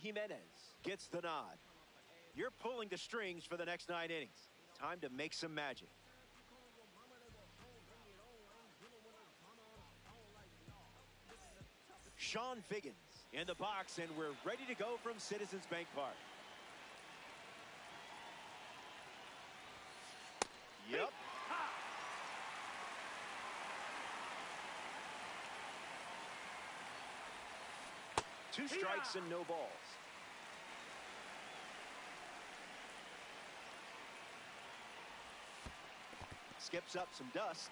Jimenez gets the nod. You're pulling the strings for the next 9 innings. Time to make some magic. Sean Figgins in the box, and we're ready to go from Citizens Bank Park. Yep. Two strikes and no balls. Skips up some dust.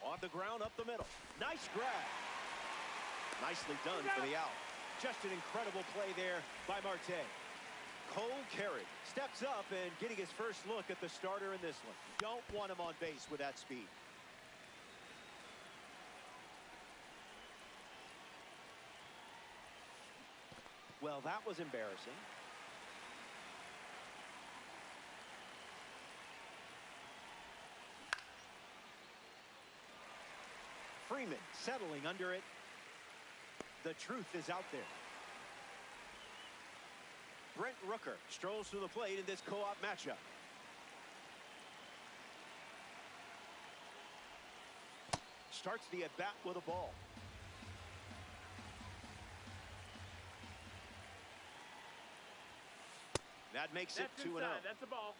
On the ground up the middle. Nice grab. Nicely done for the out. Just an incredible play there by Marte. Cole Carrick steps up and getting his first look at the starter in this one. Don't want him on base with that speed. Well, that was embarrassing. Freeman settling under it. The truth is out there. Brent Rooker strolls to the plate in this co-op matchup. Starts the at-bat with a ball. That makes it 2-0. That's a ball.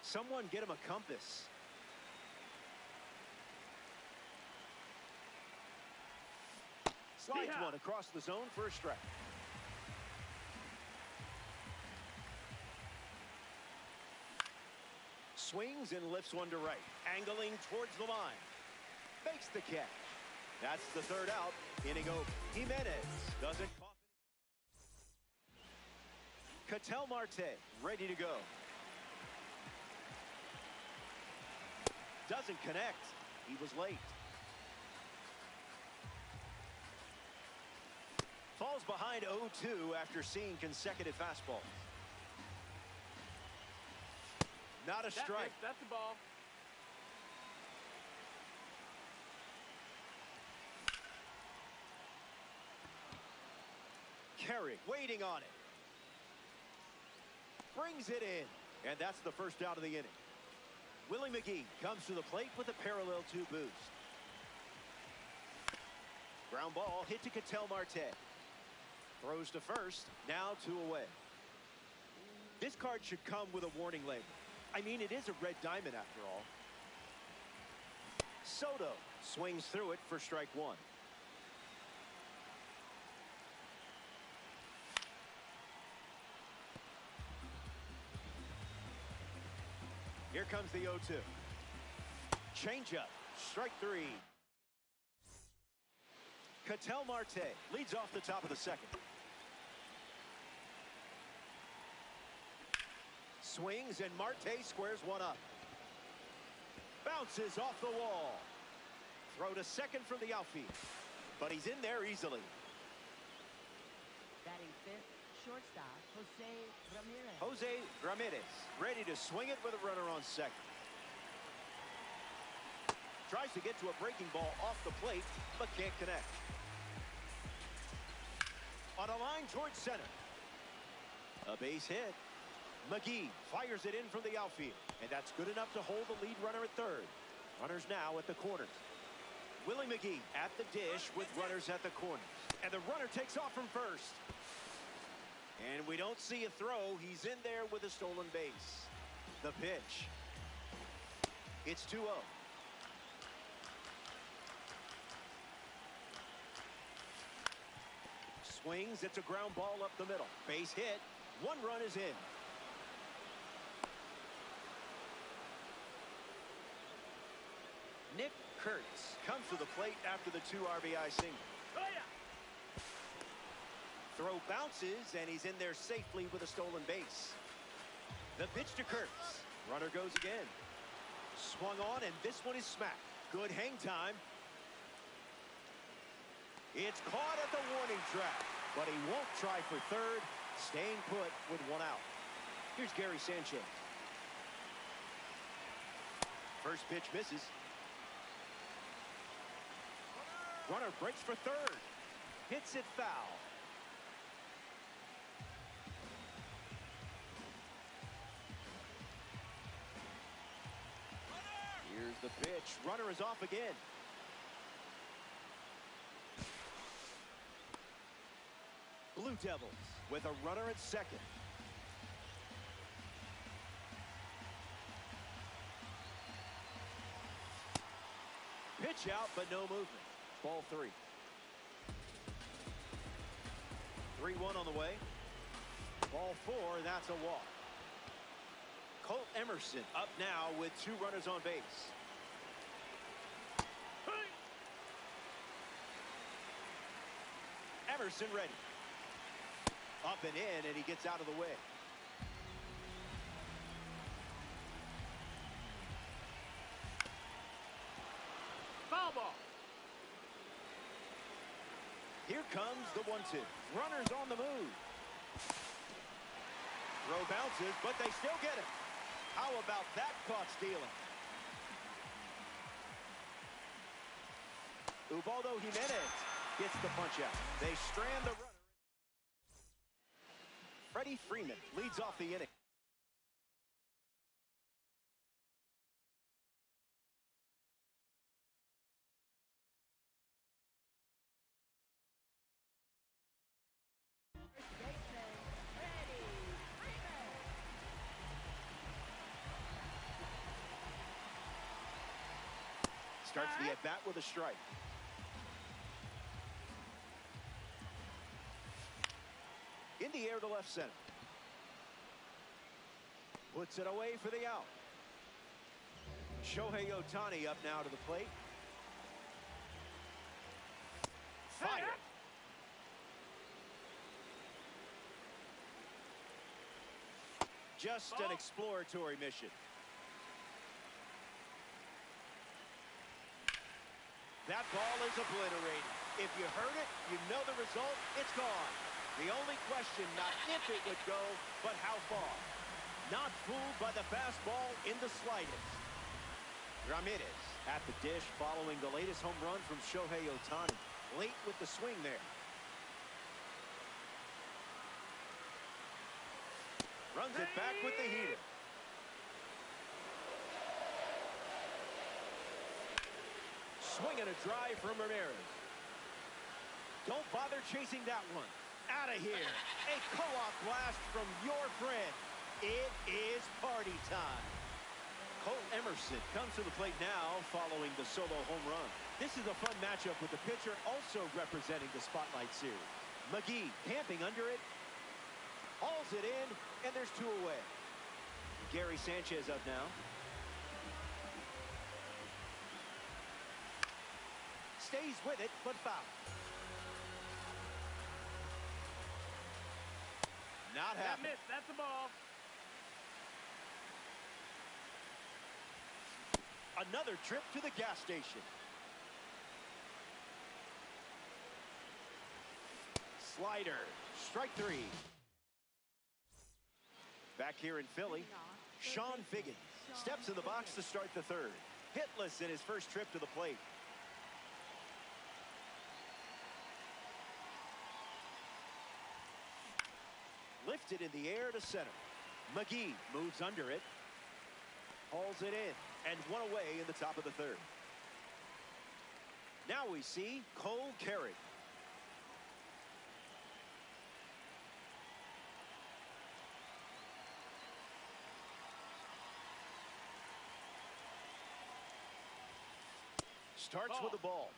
Someone get him a compass. Slides one across the zone for a strike. Swings and lifts one to right. Angling towards the line. Makes the catch. That's the third out. Inning over. Jimenez doesn't cough. Ketel Marte ready to go. Doesn't connect. He was late. Falls behind 0-2 after seeing consecutive fastballs. Not a strike. That's a ball. Carrick waiting on it. Brings it in. And that's the first out of the inning. Willie McGee comes to the plate with a parallel 2 boost. Ground ball hit to Ketel Marte. Throws to first. Now 2 away. This card should come with a warning label. I mean, it is a red diamond after all. Soto swings through it for strike 1. Here comes the 0-2. Changeup. Strike 3. Ketel Marte leads off the top of the second. Swings and Marte squares one up. Bounces off the wall. Throw to second from the outfield. But he's in there easily. Batting fifth, shortstop, Jose Ramirez. Jose Ramirez ready to swing it with a runner on second. Tries to get to a breaking ball off the plate, but can't connect. On a line towards center. A base hit. McGee fires it in from the outfield, and that's good enough to hold the lead runner at third. Runners now at the corners. Willie McGee at the dish with runners at the corners. And the runner takes off from first. And we don't see a throw. He's in there with a stolen base. The pitch. It's 2-0. Swings. It's a ground ball up the middle. Base hit. 1 run is in. Nick Kurtz comes to the plate after the 2 RBI single. Oh, yeah. Throw bounces, and he's in there safely with a stolen base. The pitch to Kurtz. Runner goes again. Swung on, and this one is smacked. Good hang time. It's caught at the warning track, but he won't try for third, staying put with 1 out. Here's Gary Sanchez. First pitch misses. Runner breaks for third. Hits it foul. Here's the pitch. Runner is off again. Blue Devils with a runner at second. Pitch out, but no movement. Ball 3. 3-1 on the way. Ball 4, that's a walk. Colt Emerson up now with 2 runners on base. Emerson ready. Up and in, and he gets out of the way. Foul ball. Here comes the 1-2. Runners on the move. Throw bounces, but they still get it. How about that caught stealing? Ubaldo Jimenez gets the punch out. They strand the runner. Freddie Freeman leads off the inning. Starts the at-bat with a strike. In the air to left center. Puts it away for the out. Shohei Ohtani up now to the plate. Fired. Just an exploratory mission. That ball is obliterated. If you heard it, you know the result. It's gone. The only question, not if it would go, but how far. Not fooled by the fastball in the slightest. Ramirez at the dish following the latest home run from Shohei Ohtani. Late with the swing there. Runs it back with the heater. Swing and a drive from Ramirez. Don't bother chasing that one. Out of here. A co-op blast from your friend. It is party time. Colt Emerson comes to the plate now following the solo home run. This is a fun matchup with the pitcher also representing the Spotlight Series. McGee camping under it. Hauls it in, and there's 2 away. Gary Sanchez up now. Stays with it, but foul. Not happening. That's the ball. Another trip to the gas station. Slider. Strike 3. Back here in Philly, Sean Figgins steps in the box to start the 3rd. Hitless in his first trip to the plate. Lifted in the air to center. McGee moves under it. Hauls it in. And 1 away in the top of the 3rd. Now we see Cole Carey. Starts with the ball.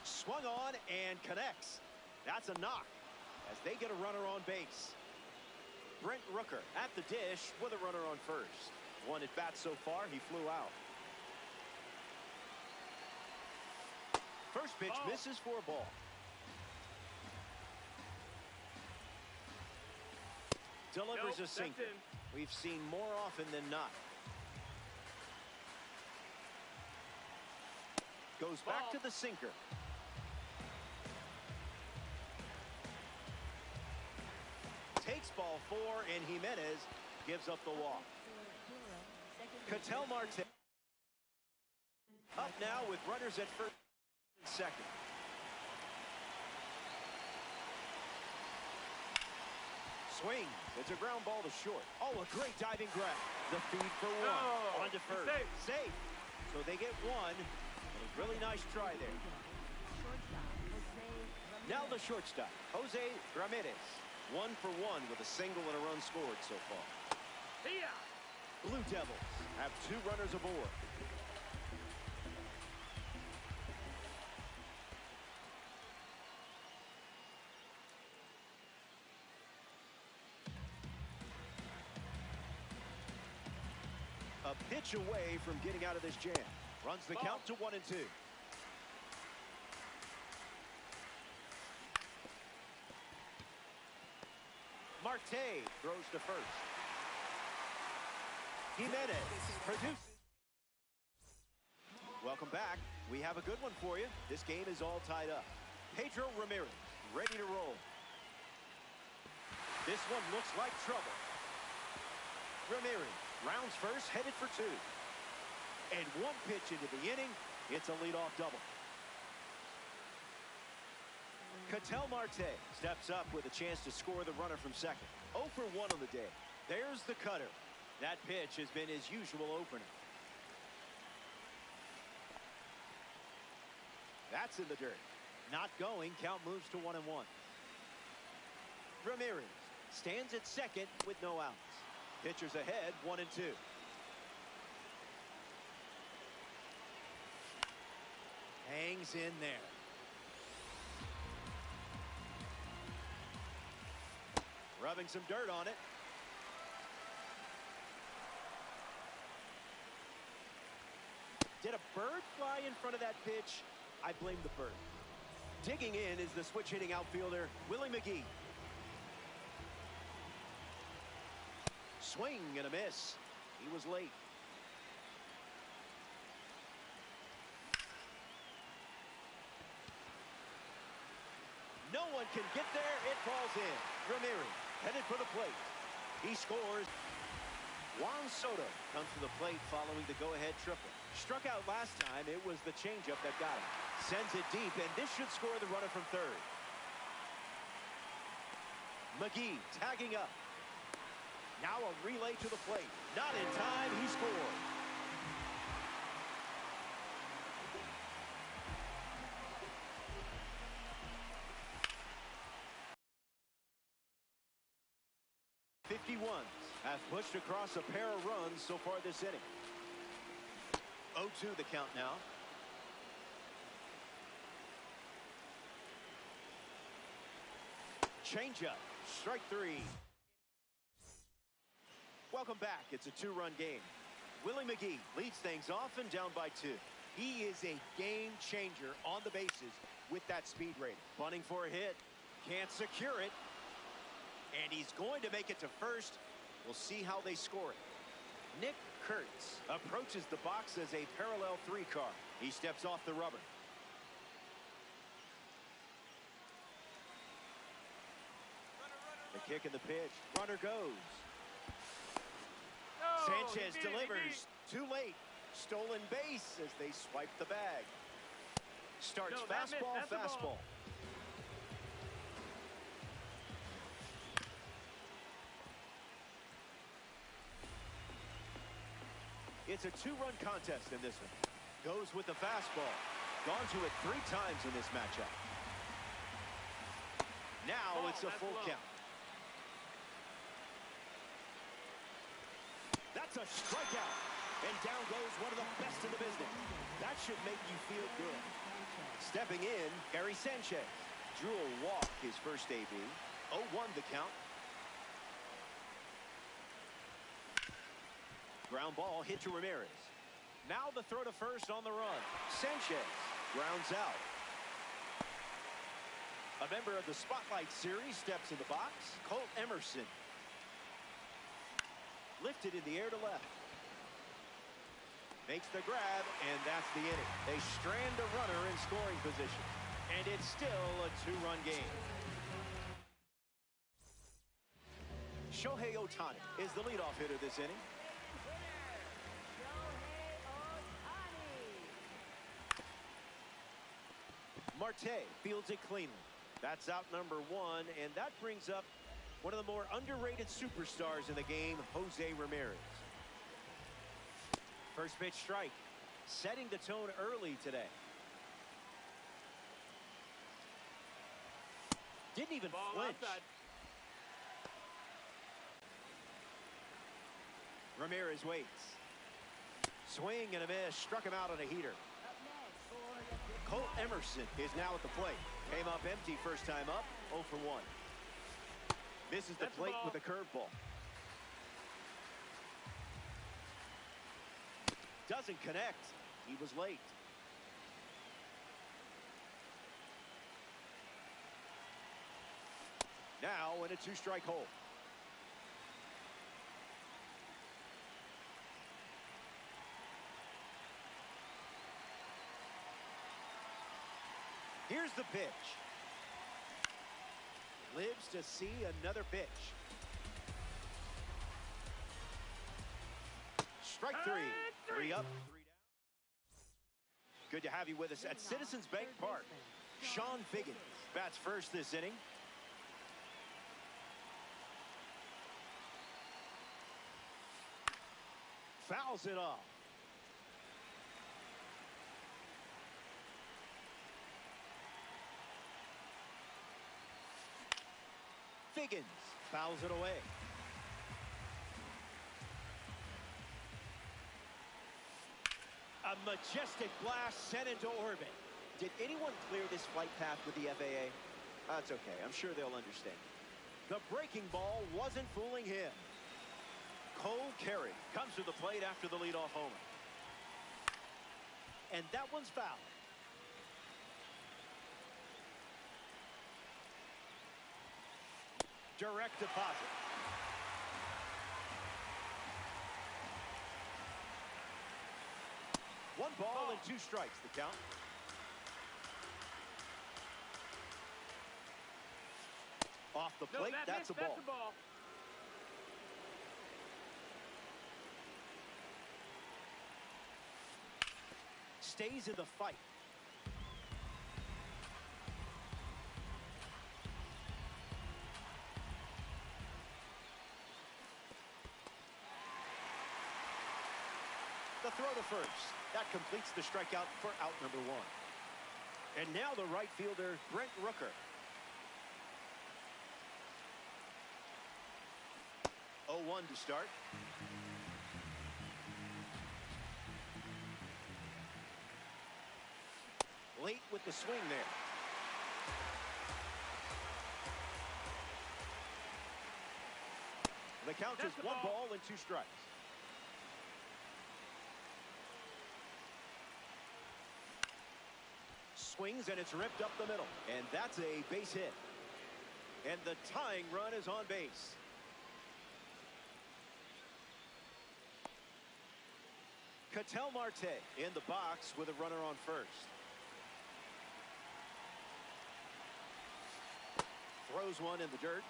Swung on and connects. That's a knock as they get a runner on base. Brent Rooker at the dish with a runner on first. 1 at bat so far. He flew out. First pitch misses for a ball. Delivers a sinker. We've seen more often than not. Goes back to the sinker. Takes ball 4, and Jimenez gives up the walk. Ketel Marte up now with runners at first and second. Swings. It's a ground ball to short. Oh, a great diving grab. The feed for 1. On to first. Safe. So they get 1. A really nice try there. Now the shortstop, Jose Ramirez. 1 for 1 with a single and a run scored so far. Blue Devils have 2 runners aboard. A pitch away from getting out of this jam. Runs the count to 1 and 2. Marte throws to first. Jimenez produces. Welcome back. We have a good one for you. This game is all tied up. Pedro Ramirez ready to roll. This one looks like trouble. Ramirez rounds first, headed for 2. And 1 pitch into the inning. It's a leadoff double. Ketel Marte steps up with a chance to score the runner from second. 0 for 1 on the day. There's the cutter. That pitch has been his usual opener. That's in the dirt. Not going. Count moves to 1 and 1. Ramirez stands at second with no outs. Pitchers ahead, 1 and 2. Hangs in there. Rubbing some dirt on it. Did a bird fly in front of that pitch? I blame the bird. Digging in is the switch-hitting outfielder, Willie McGee. Swing and a miss. He was late. No one can get there. It falls in. Ramirez headed for the plate. He scores. Juan Soto comes to the plate following the go-ahead triple. Struck out last time. It was the changeup that got him. Sends it deep, and this should score the runner from third. McGee tagging up. Now a relay to the plate. Not in time. He scored. Have pushed across a pair of runs so far this inning. 0-2 the count now. Changeup. Strike 3. Welcome back. It's a 2-run game. Willie McGee leads things off and down by 2. He is a game changer on the bases with that speed rating. Bunting for a hit. Can't secure it. And he's going to make it to first. We'll see how they score it. Nick Kurtz approaches the box as a parallel 3 car. He steps off the rubber. The kick and the pitch. Runner goes. Sanchez delivers. Too late. Stolen base as they swipe the bag. Starts fastball, fastball. It's a 2-run contest in this one. Goes with the fastball. Gone to it 3 times in this matchup. Now it's a full count. That's a strikeout. And down goes one of the best in the business. That should make you feel good. Stepping in, Gary Sanchez. Drew a walk his first AB. 0-1 the count. Ground ball hit to Ramirez. Now the throw to first on the run. Sanchez grounds out. A member of the Spotlight Series steps in the box. Colt Emerson. Lifted in the air to left. Makes the grab, and that's the inning. They strand a runner in scoring position. And it's still a two-run game. Shohei Ohtani is the leadoff hitter this inning. Marte fields it cleanly. That's out number one, and that brings up one of the more underrated superstars in the game, Jose Ramirez. First pitch strike, setting the tone early today. Didn't even flinch. Outside. Ramirez waits. Swing and a miss, struck him out on a heater. Cole Emerson is now at the plate. Came up empty first time up, 0 for 1. Misses the plate with a curveball. Doesn't connect. He was late. Now in a two-strike hole. Here's the pitch. Lives to see another pitch. Strike three. Three up, three down. Good to have you with us at Citizens Bank Park. Sean Figgins bats first this inning. Fouls it off. Figgins fouls it away. A majestic blast sent into orbit. Did anyone clear this flight path with the FAA? That's okay. I'm sure they'll understand. The breaking ball wasn't fooling him. Cole Carey comes to the plate after the leadoff homer. And that one's foul. Direct deposit. One ball and two strikes, the count. Off the plate, that's a ball. Stays in the fight. The throw to first. That completes the strikeout for out number one. And now the right fielder, Brent Rooker. 0-1 to start. Late with the swing there. The count is one ball and two strikes. Swings and it's ripped up the middle, and that's a base hit. And the tying run is on base. Ketel Marte in the box with a runner on first. Throws one in the dirt.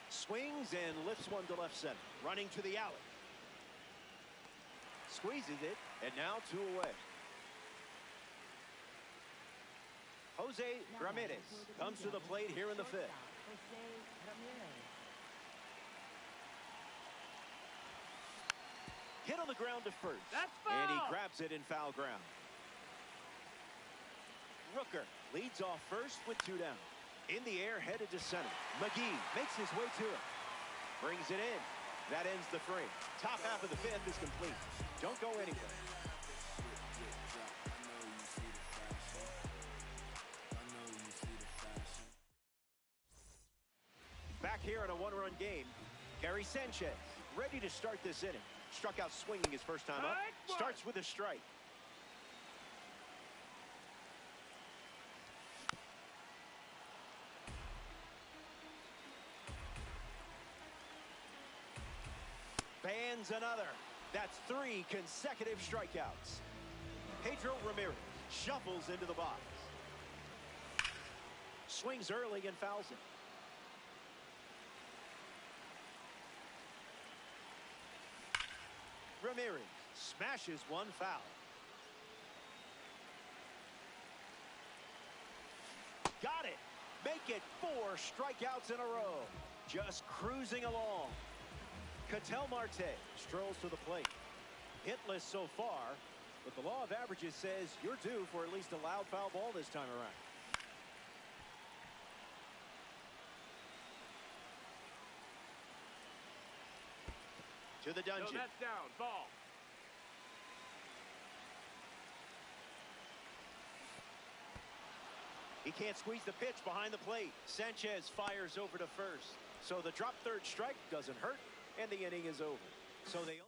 Swings and lifts one to left center. Running to the alley. Squeezes it, and now two away. Jose Ramirez comes to the plate here in the fifth. Hit on the ground to first. And he grabs it in foul ground. Rooker leads off first with two down. In the air, headed to center. McGee makes his way to it. Brings it in. That ends the frame. Top half of the fifth is complete. Don't go anywhere. Back here in a one-run game, Gary Sanchez ready to start this inning. Struck out swinging his first time up. Starts with a strike. swings another. That's 3 consecutive strikeouts. Pedro Ramirez shuffles into the box. Swings early and fouls it. Ramirez smashes one foul. Got it. Make it 4 strikeouts in a row. Just cruising along. Ketel Marte strolls to the plate. Hitless so far, but the law of averages says you're due for at least a loud foul ball this time around. To the dungeon. No, that's down. Ball. He can't squeeze the pitch behind the plate. Sanchez fires over to first. So the drop third strike doesn't hurt, and the inning is over. So they only...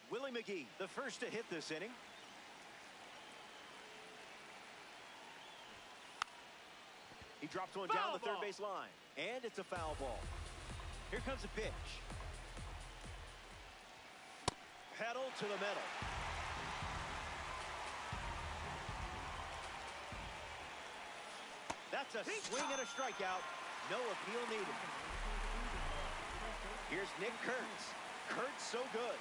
Willie McGee, the first to hit this inning. He drops one down the third base line, and it's a foul ball. Here comes the pitch. Pedal to the metal. That's a swing and a strikeout. No appeal needed. Here's Nick Kurtz. Kurtz so good.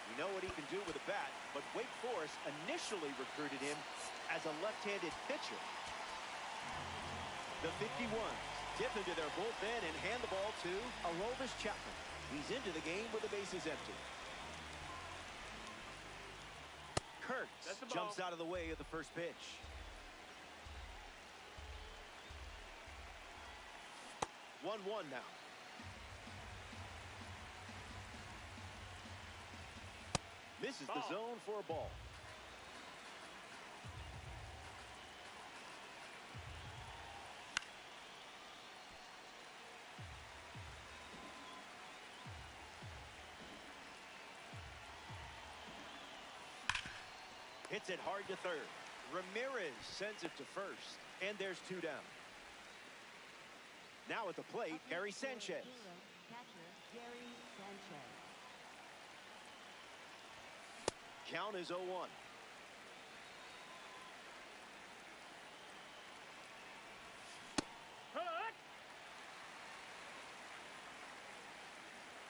We know what he can do with a bat, but Wake Forest initially recruited him as a left-handed pitcher. The 51s dip into their bullpen and hand the ball to Aroldis Chapman. He's into the game with the bases empty. Kurtz jumps out of the way of the first pitch. One now. Misses the zone for a ball. Hits it hard to third. Ramirez sends it to first, and there's 2 down. Now at the plate, Gary Sanchez. Catcher, Gary Sanchez. Count is 0-1.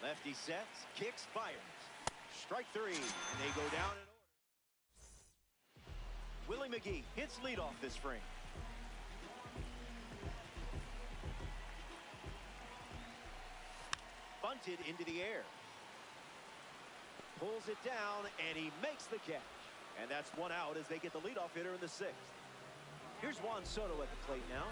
Lefty sets, kicks, fires. Strike 3, and they go down in order. Willie McGee hits leadoff this frame. Bunted into the air. Pulls it down, and he makes the catch. And that's 1 out as they get the leadoff hitter in the 6th. Here's Juan Soto at the plate now.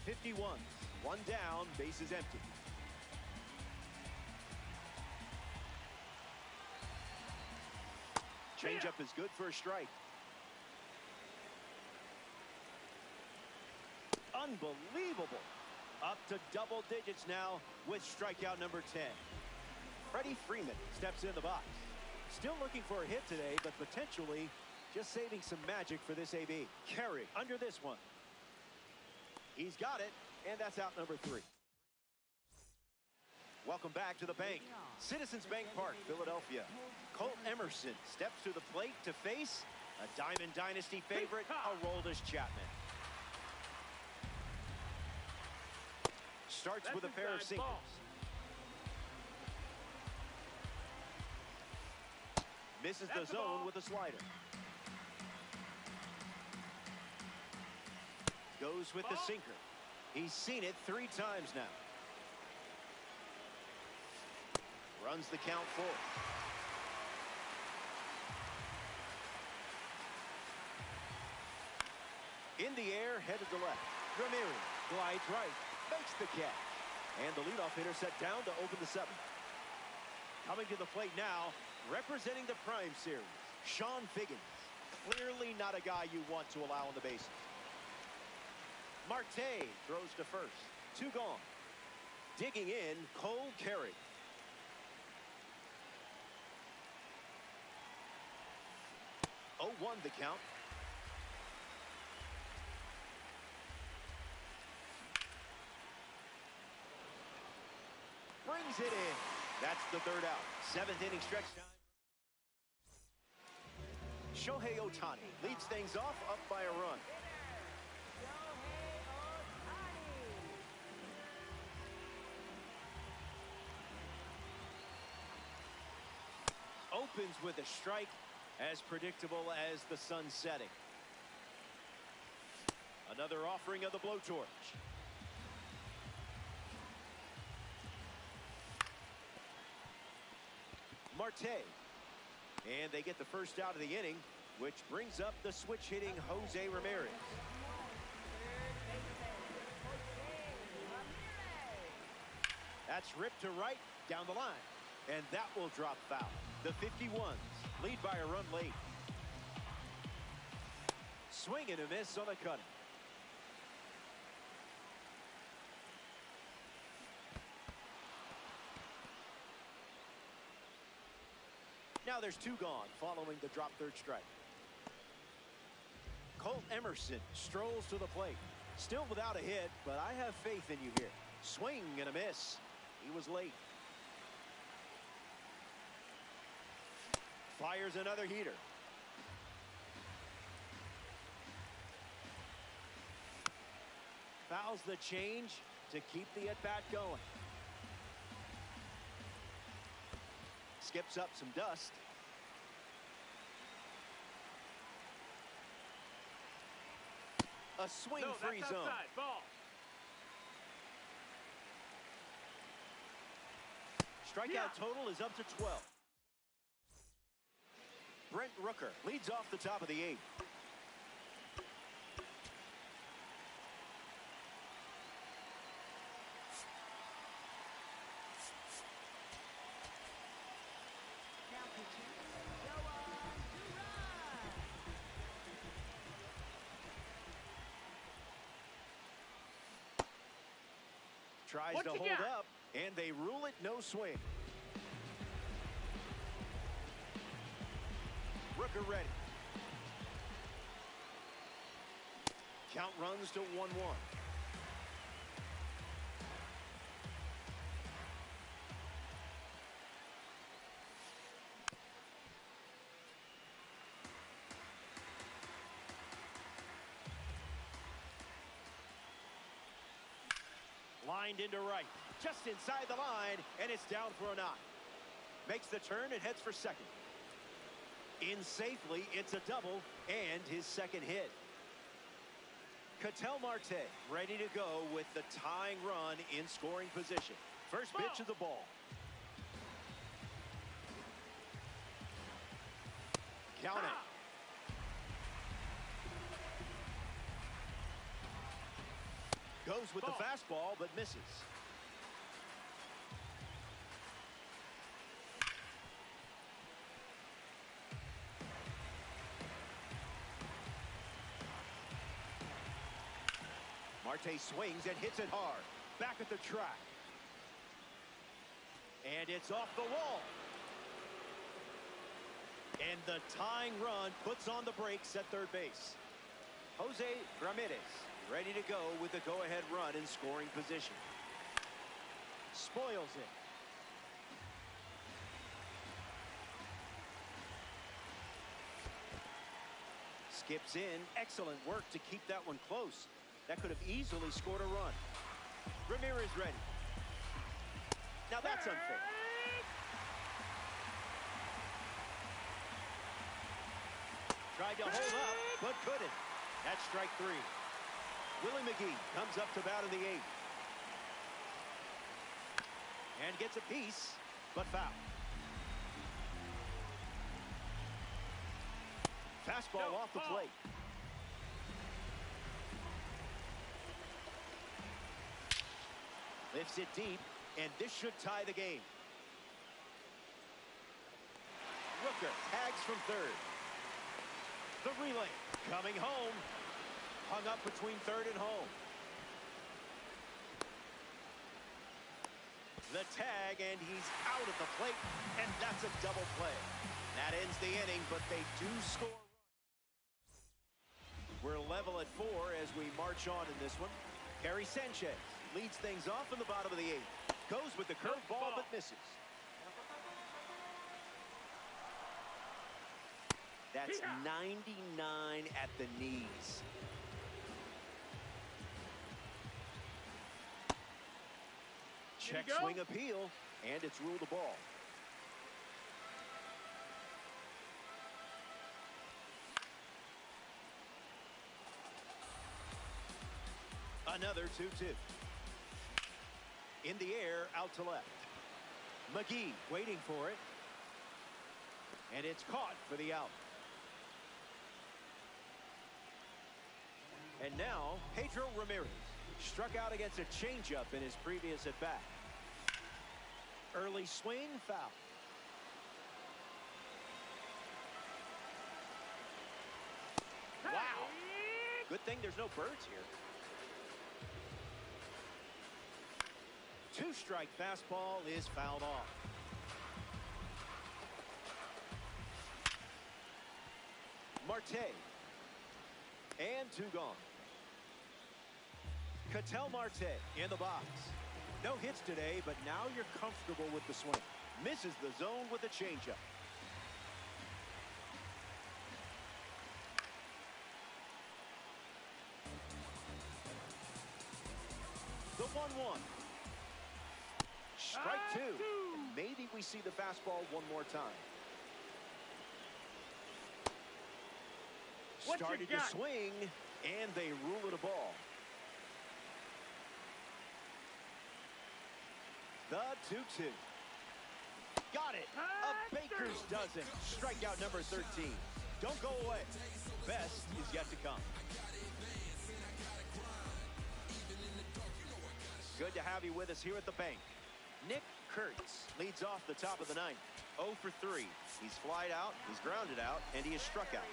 '51, 1 down, bases empty. Changeup is good for a strike. Unbelievable. Up to double digits now with strikeout number 10. Freddie Freeman steps in the box. Still looking for a hit today, but potentially just saving some magic for this AB. Carey under this one. He's got it, and that's out number 3. Welcome back to the bank. Citizens Bank Park, Philadelphia. Colt Emerson steps to the plate to face a Diamond Dynasty favorite, Aroldis Chapman. Starts with a pair of sinkers. Misses the zone with a slider. Goes with the sinker. He's seen it 3 times now. Runs the count 4. In the air, headed to left. Ramirez glides right, makes the catch. And the leadoff hitter set down to open the 7th. Coming to the plate now, representing the Prime Series, Sean Figgins. Clearly not a guy you want to allow on the bases. Marte throws to first. 2 gone. Digging in, Cole Carey. 2-1 the count. Brings it in. That's the third out. 7th inning stretch time. Shohei Ohtani leads things off up by a run. Opens with a strike, as predictable as the sun setting. Another offering of the blowtorch. Marte. And they get the first out of the inning, which brings up the switch-hitting Jose Ramirez. That's ripped to right down the line. And that will drop foul. The 51s lead by a run late. Swing and a miss on the cutting. Now there's 2 gone following the drop third strike. Colt Emerson strolls to the plate. Still without a hit, but I have faith in you here. Swing and a miss. He was late. Fires another heater. Fouls the change to keep the at-bat going. Skips up some dust. A swing-free zone. Ball. Strikeout total is up to 12. Brent Rooker leads off the top of the 8th. Now pitching. Go on to run. Tries What to you hold got? up, and they rule it no swing. Rooker ready. Count runs to 1-1. Lined into right, just inside the line, and it's down for a knock. Makes the turn and heads for second. In safely, it's a double and his second hit. Ketel Marte ready to go with the tying run in scoring position. First pitch of the ball. Count it. Goes with the fastball, but misses. Marte swings and hits it hard. Back at the track. And it's off the wall. And the tying run puts on the brakes at third base. Jose Ramirez ready to go with the go-ahead run in scoring position. Spoils it. Skips in. Excellent work to keep that one close. That could have easily scored a run. Ramirez ready. Now that's unfair. Tried to hold up, but couldn't. That's strike 3. Willie McGee comes up to bat in the 8th. And gets a piece, but foul. Fastball off the plate. Lifts it deep, and this should tie the game. Rooker tags from third. The relay coming home. Hung up between third and home. The tag, and he's out at the plate, and that's a double play. That ends the inning, but they do score. We're level at 4 as we march on in this one. Gary Sanchez leads things off in the bottom of the 8th. Goes with the curveball but misses. That's 99 at the knees. Check swing appeal, and it's ruled a ball. Another 2-2. In the air, out to left. McGee waiting for it. And it's caught for the out. And now, Pedro Ramirez struck out against a changeup in his previous at-bat. Early swing, foul. Wow. Good thing there's no birds here. 2-strike fastball is fouled off. Marte. And 2 gone. Ketel Marte in the box. No hits today, but now you're comfortable with the swing. Misses the zone with a changeup. The 1-1. Strike 2. And maybe we see the fastball one more time. Started to swing, and they rule it a ball. The 2-2. Got it. A baker's dozen. Strikeout number 13. Don't go away. Best is yet to come. Good to have you with us here at the bank. Nick Kurtz leads off the top of the 9th. 0 for 3. He's flied out, he's grounded out, and he is struck out.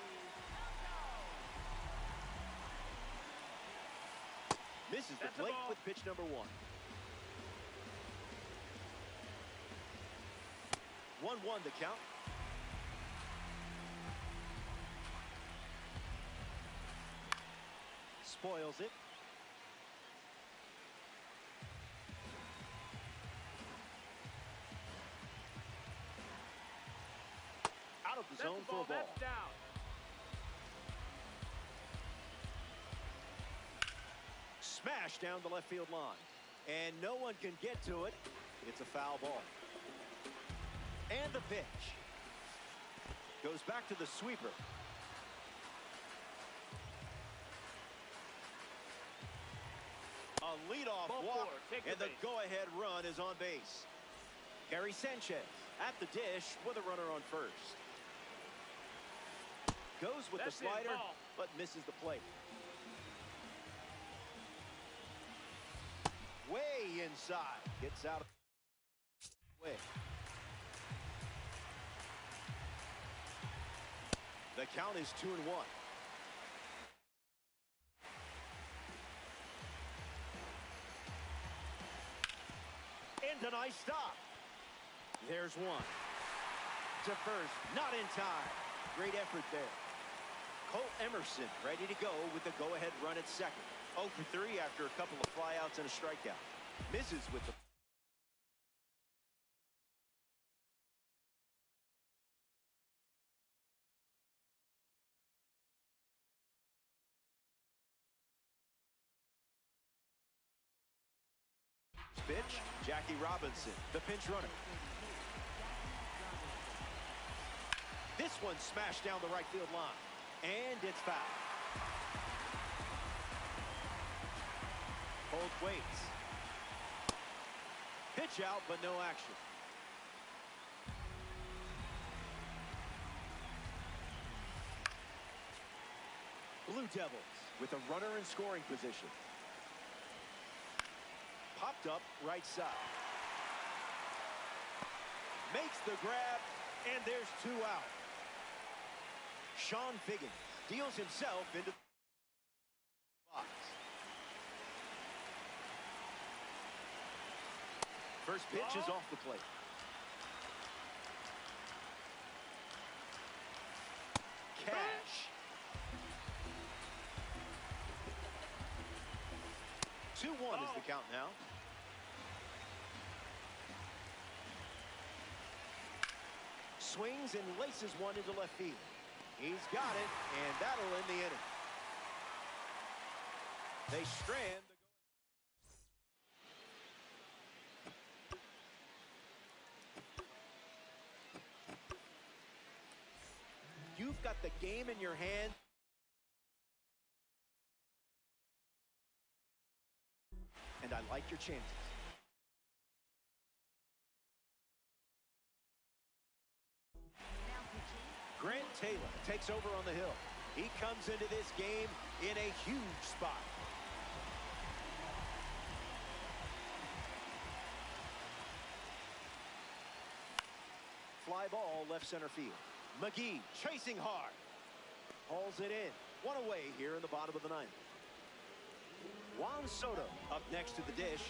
Misses the plate with pitch number 1. 1-1 the count. Spoils it. Out of the zone for a ball. Smash down the left field line. And no one can get to it. It's a foul ball. And the pitch. Goes back to the sweeper. A leadoff walk, and the go-ahead run is on base. Gary Sanchez at the dish with a runner on first. Goes with the slider, but misses the plate. Way inside. Gets out of the way. The count is 2-1. And a nice stop. There's one. To first, not in time. Great effort there. Cole Emerson ready to go with the go-ahead run at second. 0 for 3 after a couple of flyouts and a strikeout. Misses with the pitch. Jackie Robinson, the pinch runner. This one smashed down the right field line. And it's foul. Hold waits. Pitch out, but no action. Blue Devils with a runner in scoring position. Popped up right side. Makes the grab, and there's 2 out. Sean Figgins deals himself into the box. First pitch is off the plate. Cash. 2-1 is the count now. Swings and laces one into left field. He's got it, and that'll end the inning. They strand. You've got the game in your hand. And I like your chances. Grant Taylor takes over on the hill. He comes into this game in a huge spot. Fly ball left center field. McGee chasing hard. Hauls it in. One away here in the bottom of the ninth. Juan Soto up next to the dish.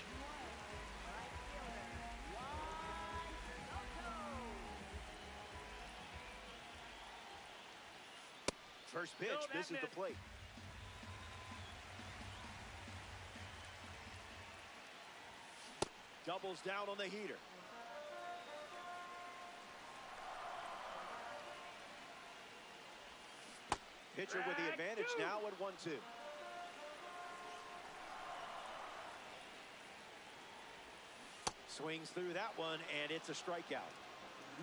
First pitch misses the plate. Doubles down on the heater. Pitcher with the advantage now at 1-2. Swings through that one, and it's a strikeout.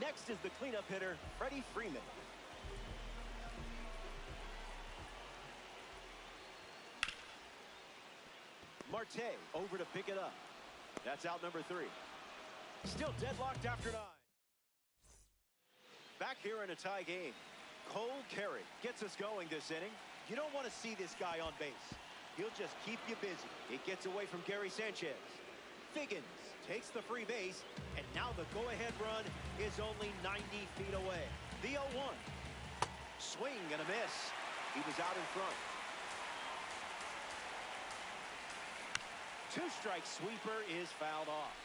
Next is the cleanup hitter, Freddie Freeman. Marte over to pick it up. That's out number 3. Still deadlocked after 9. Back here in a tie game. Cole Carey gets us going this inning. You don't want to see this guy on base. He'll just keep you busy. It gets away from Gary Sanchez. Figgins takes the free base, and now the go-ahead run is only 90 feet away. The 0-1. Swing and a miss. He was out in front. 2-strike sweeper is fouled off.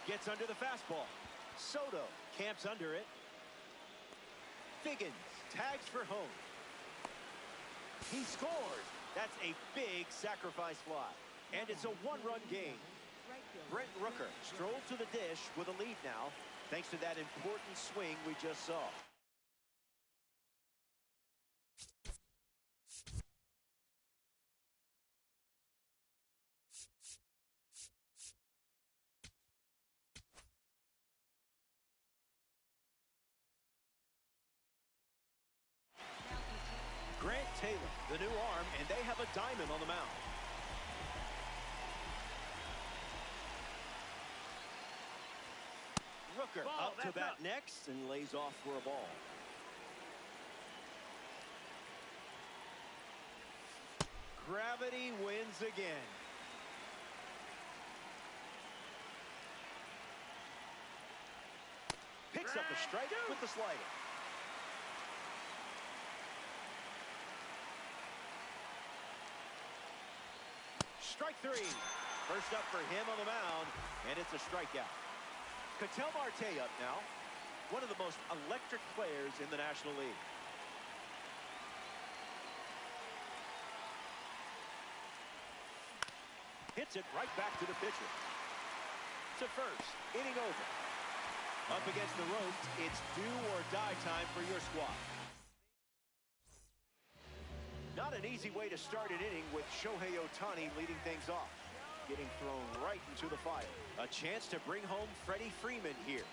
Gets under the fastball. Soto camps under it. Figgins tags for home. He scores. That's a big sacrifice fly. And it's a 1-run game. Brent Rooker strolls to the dish with a lead now, thanks to that important swing we just saw. Grant Taylor, the new arm, and they have a diamond on the mound. Rooker up to bat next and lays off for a ball. Gravity wins again. Picks up the strike with the slider. Strike 3. First up for him on the mound, and it's a strikeout. Ketel Marte up now. One of the most electric players in the National League. Hits it right back to the pitcher. To first, inning over. Up against the ropes, it's do or die time for your squad. Not an easy way to start an inning with Shohei Ohtani leading things off. Getting thrown right into the fire. A chance to bring home Freddie Freeman here.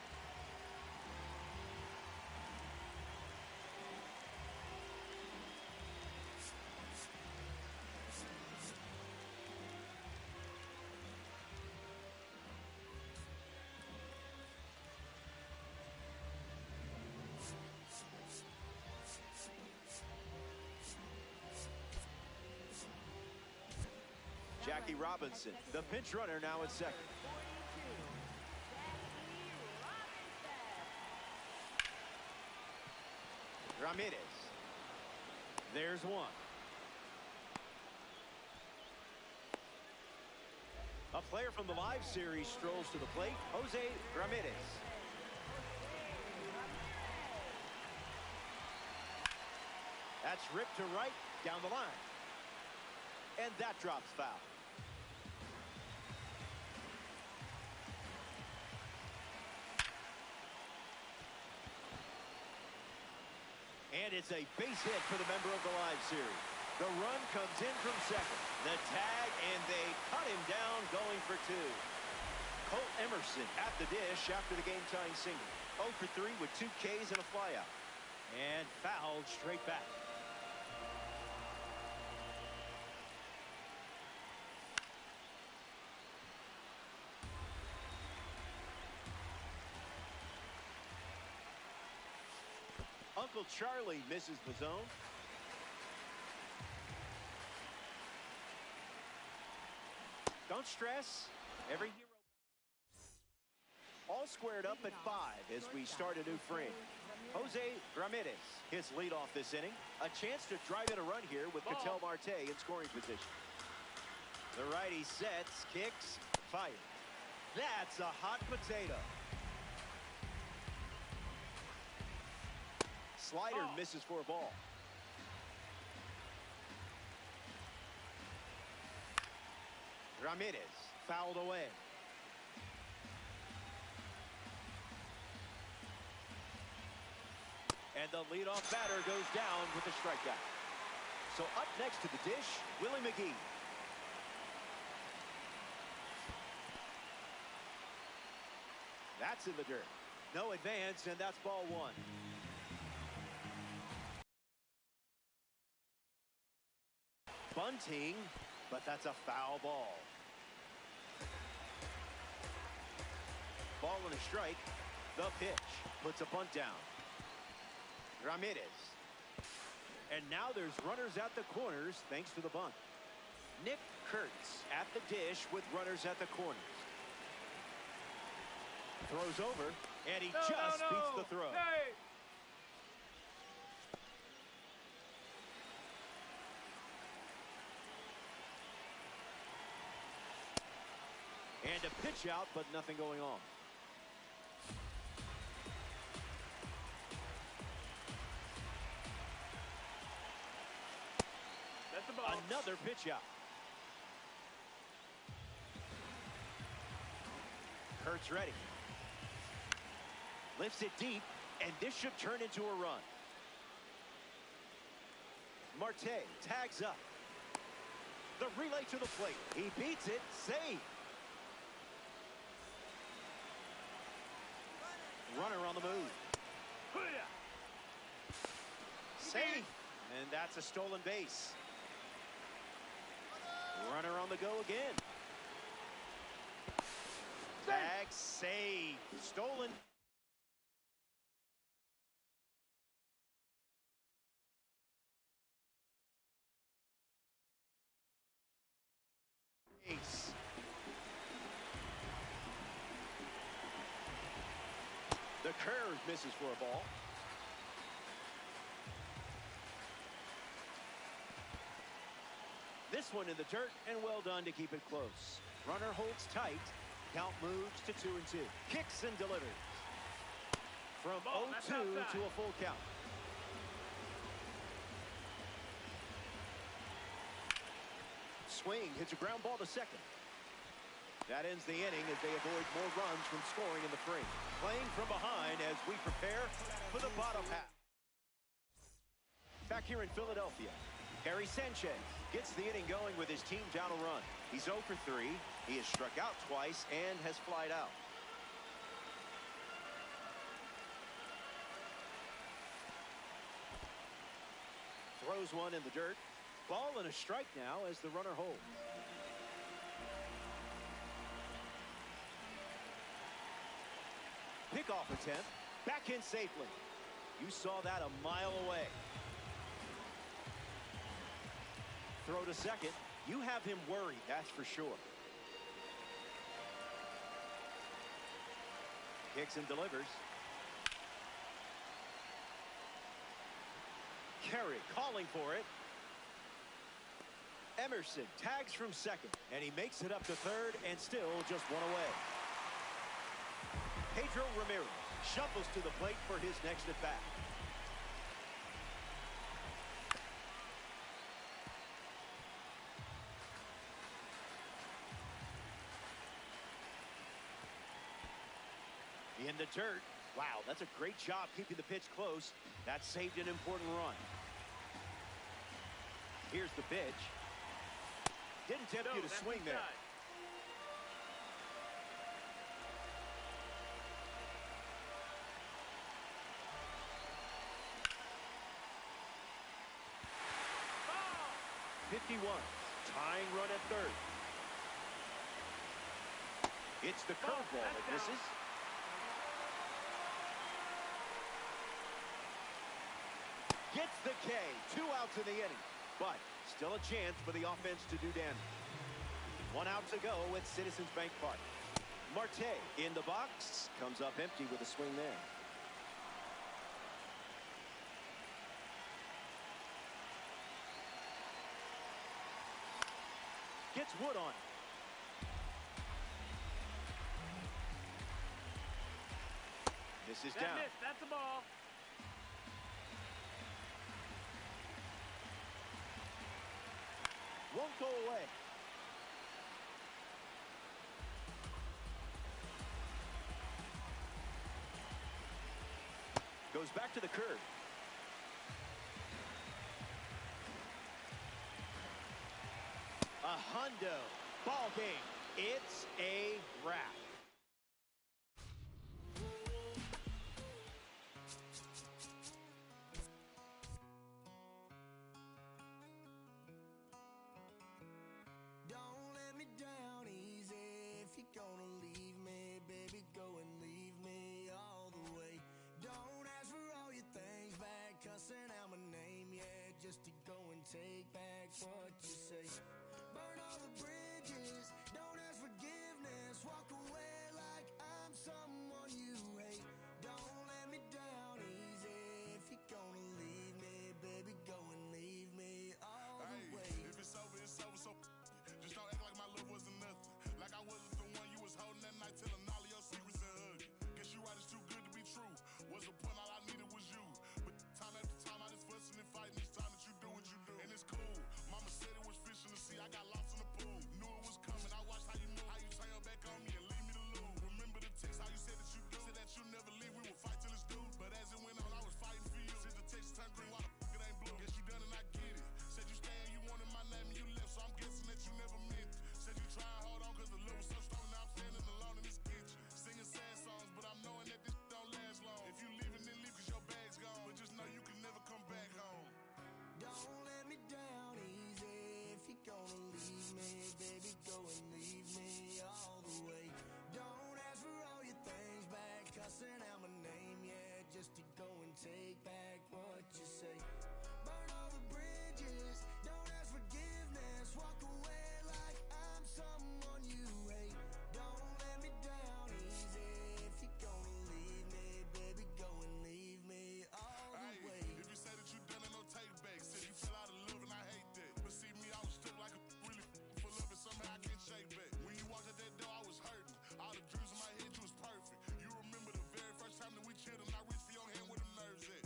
Jackie Robinson, the pinch runner, now at second. Ramirez. There's one. A player from the live series strolls to the plate, Jose Ramirez. That's ripped to right, down the line. And that drops foul. And it's a base hit for the member of the live series. The run comes in from second. The tag, and they cut him down going for two. Colt Emerson at the dish after the game-tying single. 0 for 3 with 2 Ks and a flyout. And fouled straight back. Uncle Charlie misses the zone. Don't stress. Every hero. All squared up at 5 as we start a new frame. Jose Ramirez, his leadoff this inning. A chance to drive in a run here with Ketel Marte in scoring position. The righty sets, kicks, fires. That's a hot potato. Slider misses for a ball. Ramirez fouled away. And the leadoff batter goes down with a strikeout. So up next to the dish, Willie McGee. That's in the dirt. No advance, and that's ball 1. Bunting, but that's a foul ball. Ball and a strike. The pitch puts a bunt down. Ramirez. And now there's runners at the corners thanks to the bunt. Nick Kurtz at the dish with runners at the corners. Throws over, and he just beats the throw. Hey. And a pitch out, but nothing going on. That's the ball. Another pitch out. Kurtz ready. Lifts it deep, and this should turn into a run. Marte tags up. The relay to the plate. He beats it. Save. Runner on the move. Safe. And that's a stolen base. Runner on the go again. Tag, save. Stolen. Base. The curve misses for a ball. This one in the dirt, and well done to keep it close. Runner holds tight. Count moves to 2-2. Kicks and delivers. From 0-2 to a full count. Swing hits a ground ball to second. That ends the inning as they avoid more runs from scoring in the frame. Playing from behind as we prepare for the bottom half. Back here in Philadelphia, Harry Sanchez gets the inning going with his team down a run. He's 0 for 3. He has struck out twice and has flied out. Throws one in the dirt. Ball and a strike now as the runner holds. Pickoff attempt. Back in safely. You saw that a mile away. Throw to second. You have him worried, that's for sure. Kicks and delivers. Carey calling for it. Emerson tags from second, and he makes it up to third and still just one away. Pedro Ramirez shuffles to the plate for his next at bat. the dirt. Wow, that's a great job keeping the pitch close. That saved an important run. Here's the pitch. Didn't tempt you to swing there. Oh! 51. Tying run at third. It's the curveball that misses. Gets the K. 2 outs in the inning. But still a chance for the offense to do damage. 1 out to go at Citizens Bank Park. Marte in the box. Comes up empty with a swing there. Gets Wood on. This is down. That's a ball. Won't go away. Goes back to the curve. A hundo. Ball game. It's a wrap. Don't let me down easy. If you're gonna leave me, baby, go and leave me all the way. Don't ask for all your things back, cussing out my name, yeah, just to go and take back what you say. Burn all the bridges, don't ask forgiveness, walk away like I'm someone you hate. Don't let me down easy. If you're gonna leave me, baby, go and leave me all the way. If it's over, it's over, so just don't act like my love wasn't nothing. Like I wasn't the one you was holding that night, telling all of your secrets and hugging. Guess you right, it's too good to be true. Was a point, all I needed was you. But time after time, I just fussing and fighting each time that you do what you do. And it's cool. Mama said it was fish in the sea, I got lost in the pool. Knew it was coming, I watched how you move, how you turn your back on me and leave me to lose. Remember the text, how you said that you do, said that you never leave, we would fight till it's due. But as it went on, I was fighting for you. Since the text turned green, why the fuck it ain't blue? Guess you done and I get it. Said you stay and you wanted my name and you left, so I'm guessing that you never meant it. Said you try and hold on cause the love was so strong, now I'm standing alone in this kitchen. Singing sad songs, but I'm knowing that this don't last long. If you leaving, then leave cause your bag's gone. But just know you can never come back home. Don't let me down easy. If you're gonna leave me, baby, go and leave me all the way. Don't ask for all your things back, cussing out my name, yeah, just to go and take back what you say. Burn all the bridges, don't ask forgiveness, walk away like I'm someone you hate. Don't let me down easy. If you're gonna leave me, baby, go and leave me all the way. If you say that you done it, no take back. Said you fell out of love and I hate that. But see me, I was stuck like a really full of it, somehow I can't shake back. When you walked out that door, I was hurting. All the dreams in my head, you was perfect. You remember the very first time that we chilled and I reached for your hand where the nerves at.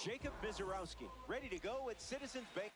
Jacob Mizorowski, ready to go at Citizens Bank.